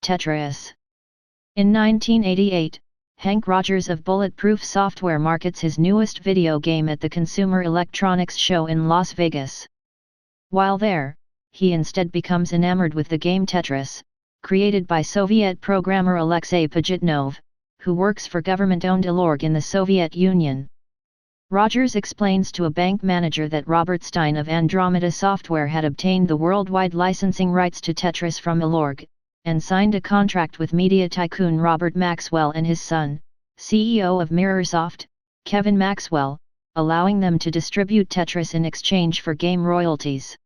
Tetris. In 1988, Hank Rogers of Bulletproof Software markets his newest video game at the Consumer Electronics Show in Las Vegas. While there, he instead becomes enamored with the game Tetris, created by Soviet programmer Alexei Pajitnov, who works for government-owned Elorg in the Soviet Union. Rogers explains to a bank manager that Robert Stein of Andromeda Software had obtained the worldwide licensing rights to Tetris from Elorg, and signed a contract with media tycoon Robert Maxwell and his son, CEO of Mirrorsoft, Kevin Maxwell, allowing them to distribute Tetris in exchange for game royalties.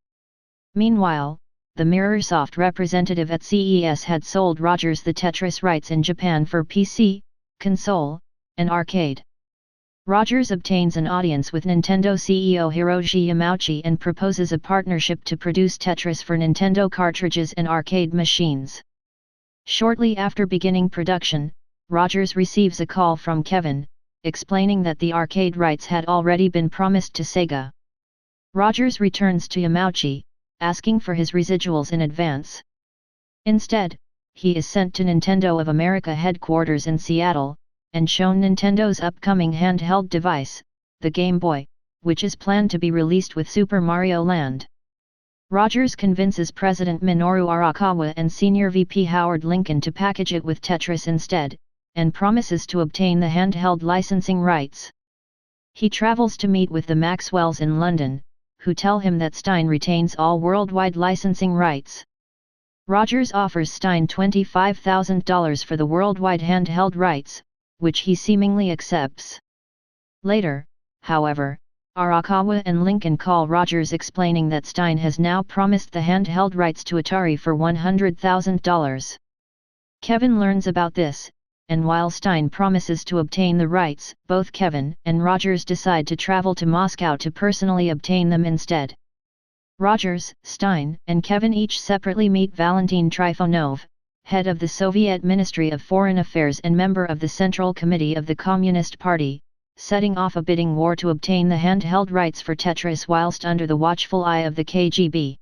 Meanwhile, the Mirrorsoft representative at CES had sold Rogers the Tetris rights in Japan for PC, console, and arcade. Rogers obtains an audience with Nintendo CEO Hiroshi Yamauchi and proposes a partnership to produce Tetris for Nintendo cartridges and arcade machines. Shortly after beginning production, Rogers receives a call from Kevin, explaining that the arcade rights had already been promised to Sega. Rogers returns to Yamauchi, asking for his residuals in advance. Instead, he is sent to Nintendo of America headquarters in Seattle, and shown Nintendo's upcoming handheld device, the Game Boy, which is planned to be released with Super Mario Land. Rogers convinces President Minoru Arakawa and Senior VP Howard Lincoln to package it with Tetris instead, and promises to obtain the handheld licensing rights. He travels to meet with the Maxwells in London, who tell him that Stein retains all worldwide licensing rights. Rogers offers Stein $25,000 for the worldwide handheld rights, which he seemingly accepts. Later, however, Arakawa and Lincoln call Rogers explaining that Stein has now promised the handheld rights to Atari for $100,000. Kevin learns about this, and while Stein promises to obtain the rights, both Kevin and Rogers decide to travel to Moscow to personally obtain them instead. Rogers, Stein, and Kevin each separately meet Valentin Trifonov, head of the Soviet Ministry of Foreign Affairs and member of the Central Committee of the Communist Party, setting off a bidding war to obtain the handheld rights for Tetris whilst under the watchful eye of the KGB.